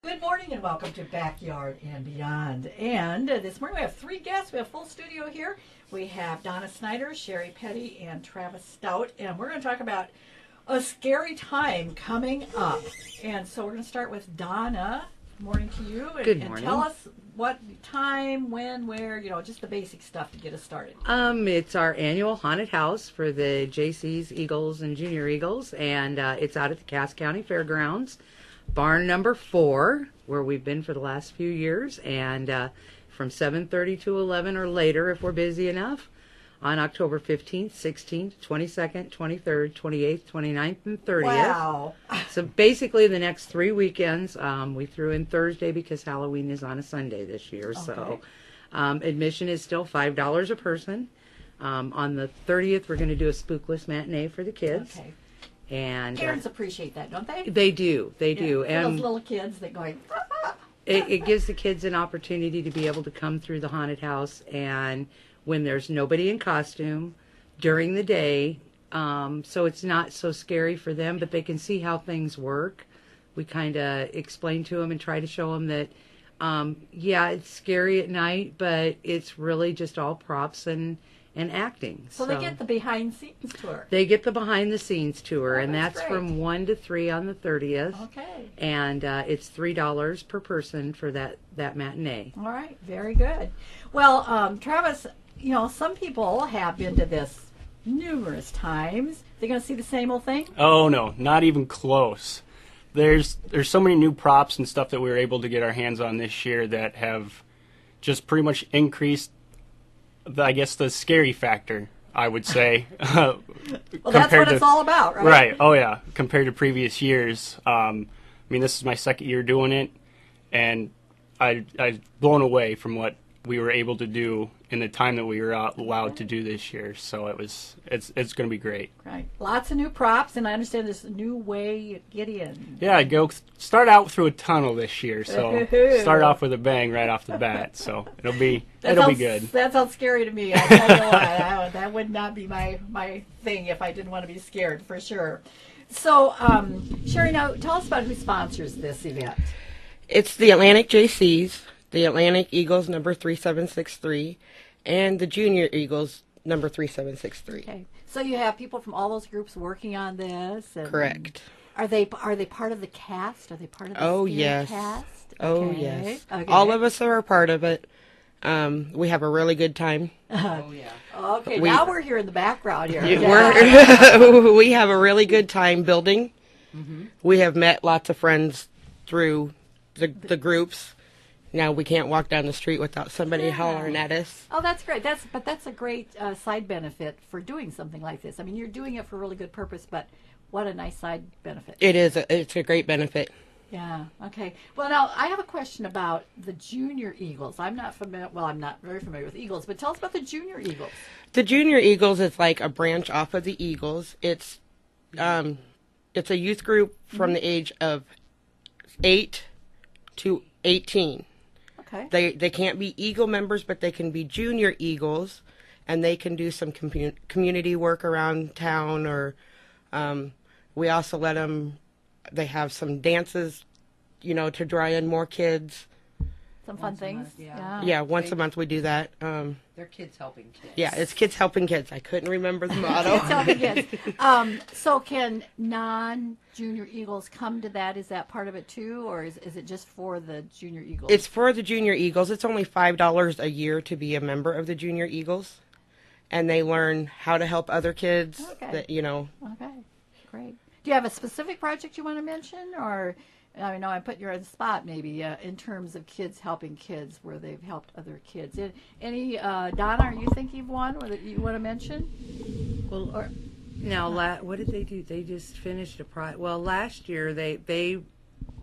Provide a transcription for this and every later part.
Good morning and welcome to Backyard and Beyond. And this morning we have three guests. We have full studio here. We have Donna Snyder, Sherry Petty, and Travis Stout. And we're going to talk about a scary time coming up. And so we're going to start with Donna. Good morning to you. Good and morning. tell us what time, when, where, just the basic stuff to get us started. It's our annual haunted house for the JC's Eagles and Junior Eagles, and it's out at the Cass County Fairgrounds, barn number 4, where we've been for the last few years, and from 7:30 to 11 or later if we're busy enough, on October 15th, 16th, 22nd, 23rd, 28th, 29th, and 30th. Wow. So basically the next 3 weekends. We threw in Thursday because Halloween is on a Sunday this year. Okay. So admission is still $5 a person. On the 30th, we're going to do a spookless matinee for the kids. Okay. And Parents appreciate that, don't they? they do. They do. For And those little kids that going, it gives the kids an opportunity to be able to come through the haunted house, and when there's nobody in costume during the day, so it's not so scary for them, but they can see how things work. We kind of explain to them and try to show them that, yeah, it's scary at night, but it's really just all props and acting. so they get the behind scenes tour. They get the behind the scenes tour, Oh, and that's that's great. from 1 to 3 on the 30th. Okay. And it's $3 per person for that matinee. All right. Very good. Well, Travis, some people have been to this numerous times. They're going to see the same old thing? Oh no, not even close. There's so many new props and stuff that we were able to get our hands on this year that have just pretty much increased, the scary factor, I would say. Well, that's what it's all about, right? Right. Oh yeah. Compared to previous years, this is my second year doing it, and I blown away from what we were able to do in the time that we were allowed to do this year. So it's going to be great. Right. Lots of new props, and I understand there's a new way you get in. Yeah, start out through a tunnel this year. So start off with a bang right off the bat. So it'll be good. That sounds scary to me. I tell you what, that would not be my thing if I didn't want to be scared, for sure. So, Sherry, now tell us about who sponsors this event. It's the Atlantic JCs, the Atlantic Eagles number 3763, and the Junior Eagles number 3763. Okay. So you have people from all those groups working on this. And Correct. Are they part of the cast? Are they part of the Oh, Spirit yes. cast? Oh, Okay. yes. Okay. All of us are a part of it. We have a really good time. Oh, yeah. Okay, we- now we're here in the background here. We have a really good time building. Mm-hmm. We have met lots of friends through the groups. Now we can't walk down the street without somebody hollering at us. Oh, that's great. That's a great side benefit for doing something like this. I mean, you're doing it for a really good purpose, but what a nice side benefit. It is. It's a great benefit. Yeah. Okay. Well, now I have a question about the Junior Eagles. I'm not familiar. Well, I'm not very familiar with Eagles, but tell us about the Junior Eagles. The Junior Eagles is like a branch off of the Eagles. It's a youth group from the age of 8 to 18. Okay. They can't be Eagle members, but they can be Junior Eagles, and they can do some community work around town. Or we also let them. They have some dances, to draw in more kids. Some fun things. Yeah. Yeah, once a month we do that. They're kids helping kids. Yeah, it's kids helping kids. I couldn't remember the motto. Kids helping kids. So can non-Junior Eagles come to that? Is that part of it too, or is it just for the Junior Eagles? It's for the Junior Eagles. It's only $5 a year to be a member of the Junior Eagles, and they learn how to help other kids. Okay. Okay. Great. Do you have a specific project you want to mention, or? I know I put you on the spot, maybe, in terms of kids helping kids, where they've helped other kids. Any, Donna, are you thinking of one that you want to mention? Well, now, what did they do? They just finished last year, the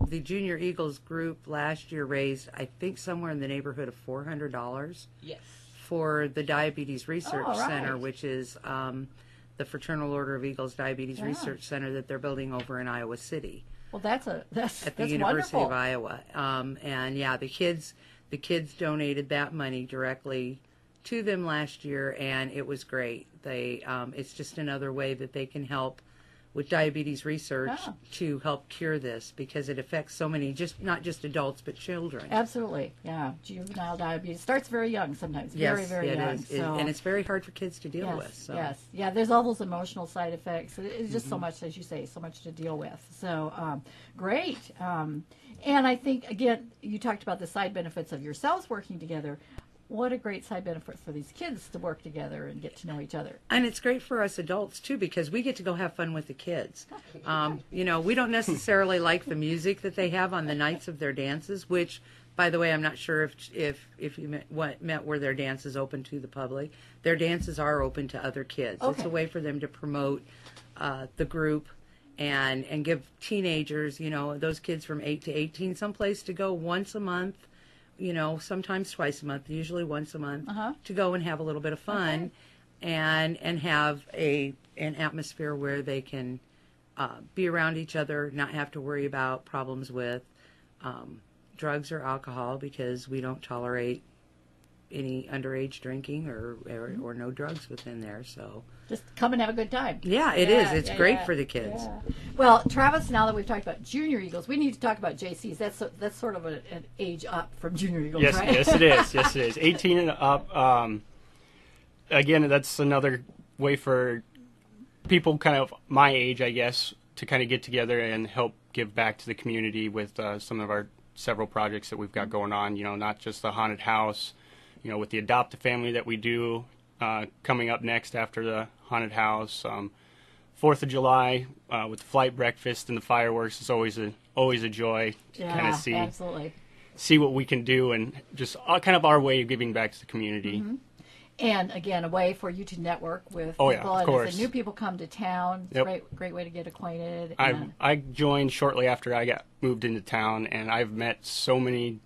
Junior Eagles group last year raised, I think, somewhere in the neighborhood of $400. Yes. For the Diabetes Research Oh, right. Center, which is the Fraternal Order of Eagles Diabetes Research Center that they're building over in Iowa City. Well, that's at the University University of Iowa. And yeah, the kids donated that money directly to them last year, and it was great. It's just another way that they can help with diabetes research Ah. to help cure this, because it affects so many, not just adults, but children. Absolutely, yeah. Juvenile diabetes starts very young sometimes, very, Yes, very it young. is. So. And it's very hard for kids to deal Yes, with. So. yes, yeah. There's all those emotional side effects. It's just Mm-hmm. so much, as you say, so much to deal with. So great. And I think again, you talked about the side benefits of yourselves working together. What a great side benefit for these kids to work together and get to know each other. And it's great for us adults too, because we get to go have fun with the kids. You know, we don't necessarily like the music that they have on the nights of their dances, which, by the way, I'm not sure if you meant were their dances open to the public. Their dances are open to other kids. Okay. It's a way for them to promote the group and give teenagers, you know, those kids from 8 to 18, someplace to go once a month. You know, sometimes twice a month, usually once a month, to go and have a little bit of fun, and have an atmosphere where they can be around each other, not have to worry about problems with drugs or alcohol, because we don't tolerate any underage drinking or no drugs within there. So Just come and have a good time. yeah, it is. It's yeah, great yeah, for the kids. yeah. Well, Travis, now that we've talked about Junior Eagles, we need to talk about JCs. That's sort of an age up from Junior Eagles, Yes, right? yes, it is. Yes, it is. 18 and up. Again, that's another way for people kind of my age, I guess, to kind of get together and help give back to the community with some of our several projects that we've got going on. You know, not just the haunted house. You know, with the adopt a family that we do coming up next after the haunted house. 4th of July with the flight breakfast and the fireworks is always a joy to Yeah, kind of absolutely. see what we can do, and just kind of our way of giving back to the community. And again, a way for you to network with Oh, people. yeah, of and course. as the new people come to town, it's Yep. great way to get acquainted. I joined shortly after I got moved into town, and I've met so many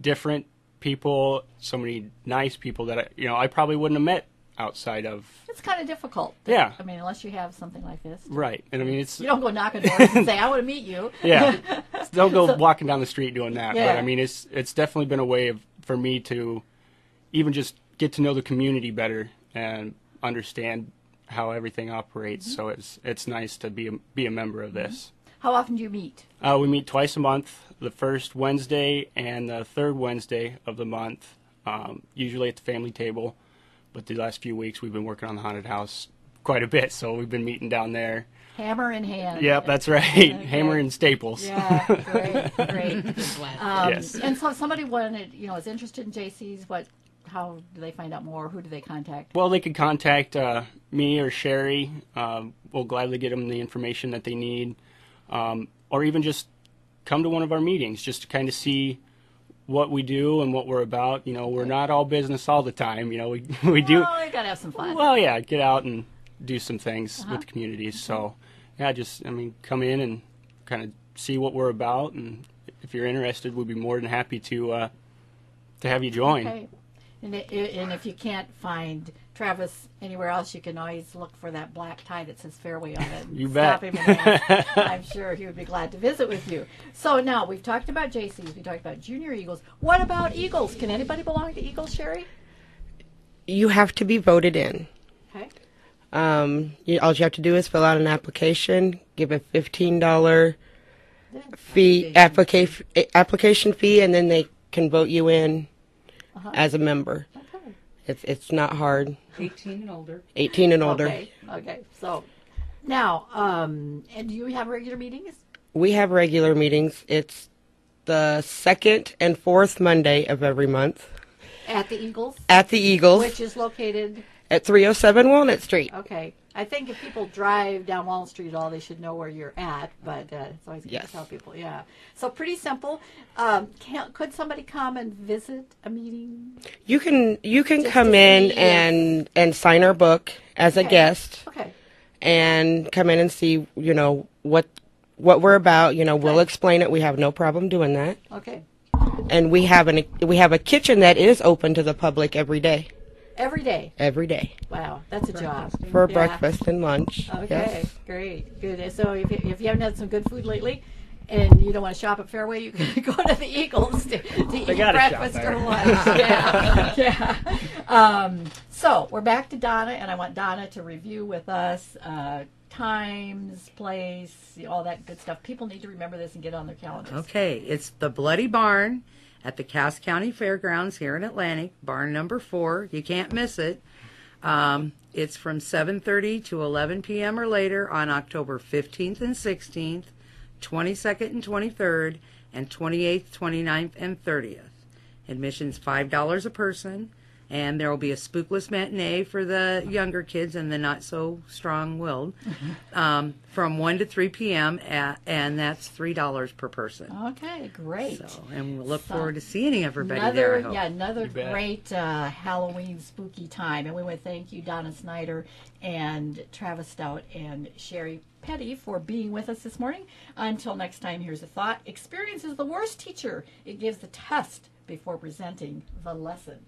different people, so many nice people that I probably wouldn't have met outside of. It's kind of difficult. Yeah. I mean, unless you have something like this. Right, and I mean it's You don't go knocking doors and say, "I want to meet you." yeah. Don't go walking down the street doing that. Yeah. But I mean it's definitely been a way for me to even just get to know the community better and understand how everything operates. So it's nice to be a member of this. How often do you meet? We meet twice a month, the first Wednesday and the third Wednesday of the month, usually at the family table. But the last few weeks we've been working on the haunted house quite a bit, so we've been meeting down there. Hammer in hand. Yep, that's right. Hammer and staples. Yeah, great. Yes. And so if somebody is interested in JC's, how do they find out more? Who do they contact? Well, they could contact me or Sherry. We'll gladly get them the information that they need. Or even just come to one of our meetings just to kind of see what we do and what we're about. You know, we're not all business all the time. You know, we do. Oh, you gotta have some fun. Well, yeah, get out and do some things with the community. So, yeah, come in and kind of see what we're about. And if you're interested, we'd be more than happy to have you join. Okay. And if you can't find Travis anywhere else, you can always look for that black tie that says Fairway on it. And You stop bet. him and ask. I'm sure he would be glad to visit with you. So now we've talked about JCs, we talked about Junior Eagles. What about Eagles? Can anybody belong to Eagles, Sherry? You have to be voted in. Okay. All you have to do is fill out an application, give a $15 fee application fee, and then they can vote you in as a member. Okay. It's not hard. 18 and older. 18 and older. Okay. So now, and do you have regular meetings? We have regular meetings. It's the second and fourth Monday of every month At the Eagles? at the Eagles Which is located, at 307 Walnut Street. okay. I think if people drive down Walnut Street at all, they should know where you're at, but it's always good Yes. to tell people, yeah. So pretty simple. Could somebody come and visit a meeting? You can Just come to in see and sign our book as a Okay. guest Okay. and come in and see, what we're about. We'll explain it. We have no problem doing that. Okay. And we have a kitchen that is open to the public every day. Every day. Every day. Wow, that's a job. For Yeah. breakfast and lunch. Okay, Yes. great, good. So if you haven't had some good food lately, and you don't want to shop at Fairway, you can go to the Eagles to eat gotta shop breakfast there. or lunch. Yeah. So we're back to Donna, and I want Donna to review with us times, place, all that good stuff. People need to remember this and get on their calendars. Okay, it's the Bloody Barn at the Cass County Fairgrounds here in Atlantic, barn number 4. You can't miss it. It's from 7:30 to 11 p.m. or later on October 15th and 16th, 22nd and 23rd, and 28th, 29th, and 30th. Admission's $5 a person, and there will be a spookless matinee for the younger kids and the not so strong-willed from 1 to 3 p.m. And that's $3 per person. Okay, great. So, and we'll look forward to seeing everybody there. I hope. Another great Halloween spooky time. And we want to thank you, Donna Snyder and Travis Stout and Sherry Petty, for being with us this morning. Until next time, here's a thought. Experience is the worst teacher. It gives the test before presenting the lesson.